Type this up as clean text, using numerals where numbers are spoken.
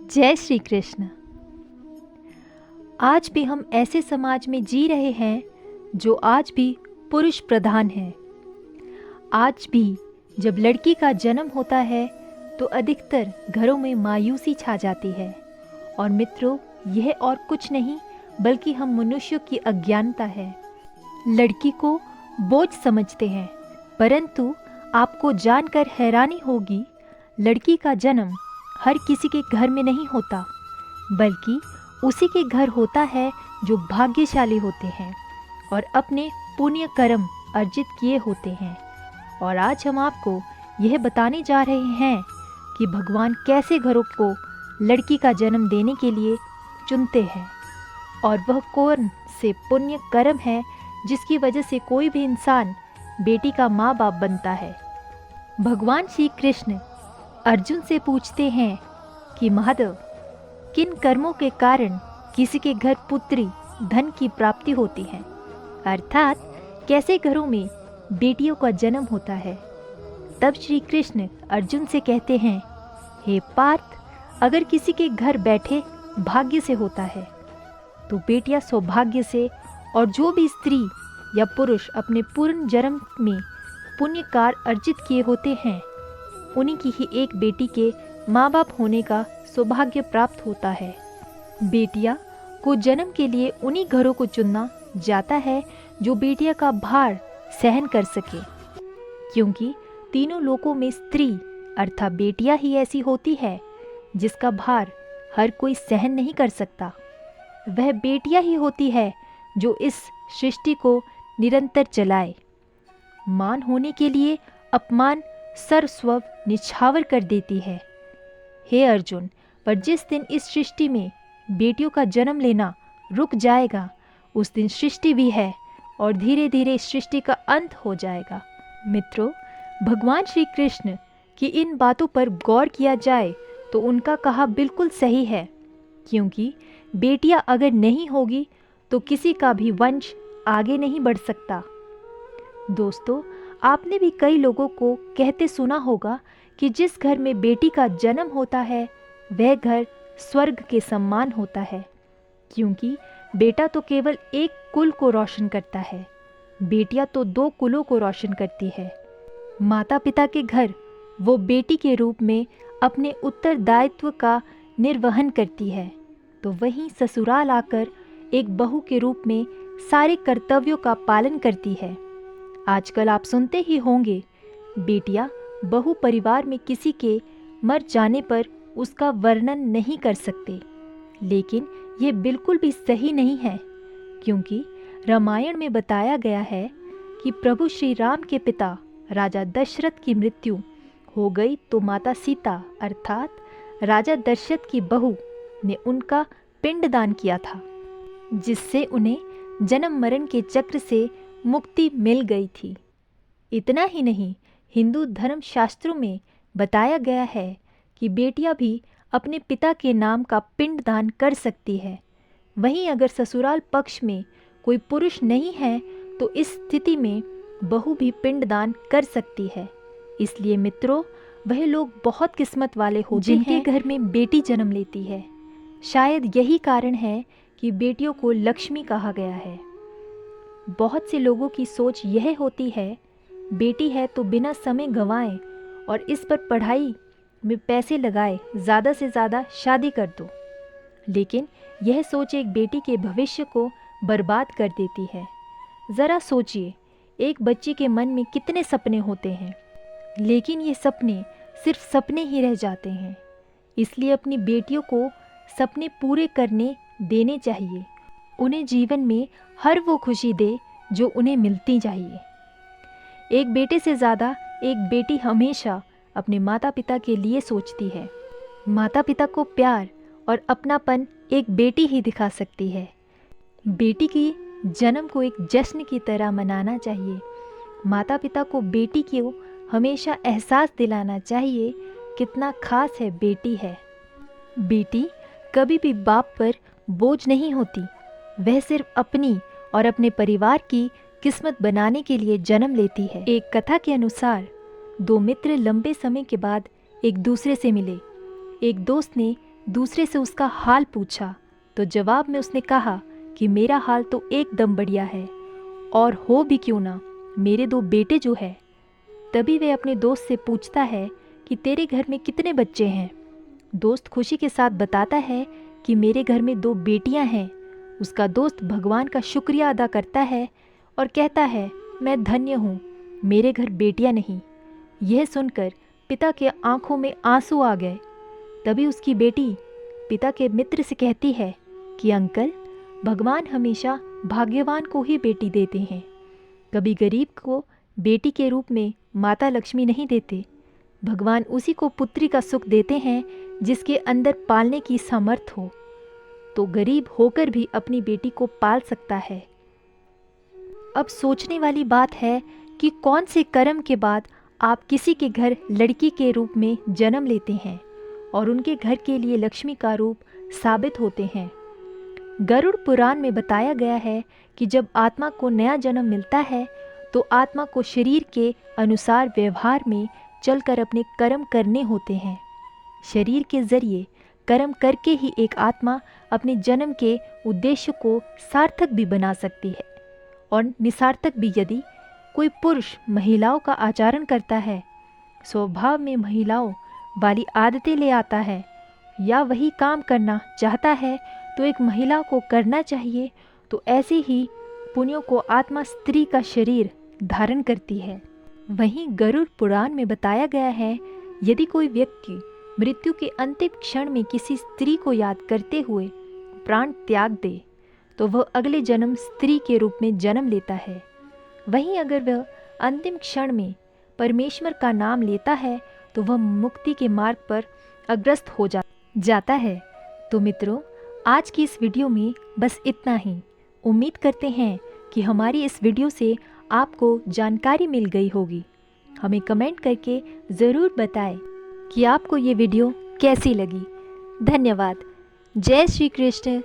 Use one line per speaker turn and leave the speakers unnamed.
जय श्री कृष्ण। आज भी हम ऐसे समाज में जी रहे हैं जो आज भी पुरुष प्रधान है। आज भी जब लड़की का जन्म होता है तो अधिकतर घरों में मायूसी छा जाती है। और मित्रों, यह और कुछ नहीं बल्कि हम मनुष्यों की अज्ञानता है। लड़की को बोझ समझते हैं, परंतु आपको जानकर हैरानी होगी, लड़की का जन्म हर किसी के घर में नहीं होता, बल्कि उसी के घर होता है जो भाग्यशाली होते हैं और अपने पुण्य कर्म अर्जित किए होते हैं। और आज हम आपको यह बताने जा रहे हैं कि भगवान कैसे घरों को लड़की का जन्म देने के लिए चुनते हैं और वह कौन से पुण्य कर्म है जिसकी वजह से कोई भी इंसान बेटी का माँ बाप बनता है। भगवान श्री कृष्ण अर्जुन से पूछते हैं कि महादेव, किन कर्मों के कारण किसी के घर पुत्री धन की प्राप्ति होती है, अर्थात कैसे घरों में बेटियों का जन्म होता है। तब श्री कृष्ण अर्जुन से कहते हैं, हे पार्थ, अगर किसी के घर बैठे भाग्य से होता है तो बेटियां सौभाग्य से, और जो भी स्त्री या पुरुष अपने पूर्ण जन्म में पुण्य कार्य अर्जित किए होते हैं उन्हीं की ही एक बेटी के माँ बाप होने का सौभाग्य प्राप्त होता है। बेटियां को जन्म के लिए उन्हीं घरों को चुनना जाता है जो बेटियां का भार सहन कर सके, क्योंकि तीनों लोकों में स्त्री अर्थात बेटियां ही ऐसी होती है जिसका भार हर कोई सहन नहीं कर सकता। वह बेटियां ही होती है जो इस सृष्टि को निरंतर चलाए। मान होने के लिए अपमान सर्वस्व निछावर कर देती है। हे अर्जुन, पर जिस दिन इस सृष्टि में बेटियों का जन्म लेना रुक जाएगा उस दिन सृष्टि भी है और धीरे धीरे इस सृष्टि का अंत हो जाएगा। मित्रों, भगवान श्री कृष्ण की इन बातों पर गौर किया जाए तो उनका कहा बिल्कुल सही है, क्योंकि बेटियां अगर नहीं होगी तो किसी का भी वंश आगे नहीं बढ़ सकता। दोस्तों, आपने भी कई लोगों को कहते सुना होगा कि जिस घर में बेटी का जन्म होता है वह घर स्वर्ग के समान होता है, क्योंकि बेटा तो केवल एक कुल को रोशन करता है, बेटियां तो 2 कुलों को रोशन करती है। माता पिता के घर वो बेटी के रूप में अपने उत्तरदायित्व का निर्वहन करती है, तो वहीं ससुराल आकर एक बहू के रूप में सारे कर्तव्यों का पालन करती है। आजकल आप सुनते ही होंगे, बेटियां बहु परिवार में किसी के मर जाने पर उसका वर्णन नहीं कर सकते, लेकिन ये बिल्कुल भी सही नहीं है, क्योंकि रामायण में बताया गया है कि प्रभु श्री राम के पिता राजा दशरथ की मृत्यु हो गई तो माता सीता अर्थात राजा दशरथ की बहू ने उनका पिंडदान किया था, जिससे उन्हें जन्म मरण के चक्र से मुक्ति मिल गई थी। इतना ही नहीं, हिंदू धर्म शास्त्रों में बताया गया है कि बेटियां भी अपने पिता के नाम का पिंडदान कर सकती है। वहीं अगर ससुराल पक्ष में कोई पुरुष नहीं है तो इस स्थिति में बहू भी पिंडदान कर सकती है। इसलिए मित्रों, वह लोग बहुत किस्मत वाले होते हैं जिनके घर में बेटी जन्म लेती है। शायद यही कारण है कि बेटियों को लक्ष्मी कहा गया है। बहुत से लोगों की सोच यह होती है, बेटी है तो बिना समय गंवाए और इस पर पढ़ाई में पैसे लगाए ज़्यादा से ज़्यादा शादी कर दो। लेकिन यह सोच एक बेटी के भविष्य को बर्बाद कर देती है। ज़रा सोचिए, एक बच्चे के मन में कितने सपने होते हैं, लेकिन ये सपने सिर्फ सपने ही रह जाते हैं। इसलिए अपनी बेटियों को सपने पूरे करने देने चाहिए। उन्हें जीवन में हर वो खुशी दे जो उन्हें मिलती चाहिए। एक बेटे से ज़्यादा एक बेटी हमेशा अपने माता पिता के लिए सोचती है। माता पिता को प्यार और अपनापन एक बेटी ही दिखा सकती है। बेटी की जन्म को एक जश्न की तरह मनाना चाहिए। माता पिता को बेटी को हमेशा एहसास दिलाना चाहिए कितना खास है बेटी है। बेटी कभी भी बाप पर बोझ नहीं होती, वह सिर्फ अपनी और अपने परिवार की किस्मत बनाने के लिए जन्म लेती है। एक कथा के अनुसार 2 मित्र लंबे समय के बाद एक दूसरे से मिले। एक दोस्त ने दूसरे से उसका हाल पूछा तो जवाब में उसने कहा कि मेरा हाल तो एकदम बढ़िया है, और हो भी क्यों ना, मेरे 2 बेटे जो है। तभी वह अपने दोस्त से पूछता है कि तेरे घर में कितने बच्चे हैं। दोस्त खुशी के साथ बताता है कि मेरे घर में 2 बेटियां हैं। उसका दोस्त भगवान का शुक्रिया अदा करता है और कहता है, मैं धन्य हूँ, मेरे घर बेटियां नहीं। यह सुनकर पिता के आंखों में आंसू आ गए। तभी उसकी बेटी पिता के मित्र से कहती है कि अंकल, भगवान हमेशा भाग्यवान को ही बेटी देते हैं, कभी गरीब को बेटी के रूप में माता लक्ष्मी नहीं देते। भगवान उसी को पुत्री का सुख देते हैं जिसके अंदर पालने की सामर्थ हो, तो गरीब होकर भी अपनी बेटी को पाल सकता है। अब सोचने वाली बात है कि कौन से कर्म के बाद आप किसी के घर लड़की के रूप में जन्म लेते हैं और उनके घर के लिए लक्ष्मी का रूप साबित होते हैं। गरुड़ पुराण में बताया गया है कि जब आत्मा को नया जन्म मिलता है तो आत्मा को शरीर के अनुसार व्यवहार में चलकर अपने कर्म करने होते हैं। शरीर के जरिए कर्म करके ही एक आत्मा अपने जन्म के उद्देश्य को सार्थक भी बना सकती है, और निसार्थक भी। यदि कोई पुरुष महिलाओं का आचरण करता है, स्वभाव में महिलाओं वाली आदतें ले आता है, या वही काम करना चाहता है तो एक महिला को करना चाहिए, तो ऐसे ही पुण्यों को आत्मा स्त्री का शरीर धारण करती है। वहीं गरुड़ पुराण में बताया गया है, यदि कोई व्यक्ति मृत्यु के अंतिम क्षण में किसी स्त्री को याद करते हुए प्राण त्याग दे तो वह अगले जन्म स्त्री के रूप में जन्म लेता है। वहीं अगर वह अंतिम क्षण में परमेश्वर का नाम लेता है तो वह मुक्ति के मार्ग पर अग्रसर हो जाता है। तो मित्रों, आज की इस वीडियो में बस इतना ही। उम्मीद करते हैं कि हमारी इस वीडियो से आपको जानकारी मिल गई होगी। हमें कमेंट करके ज़रूर बताएं कि आपको ये वीडियो कैसी लगी। धन्यवाद। जय श्री कृष्ण।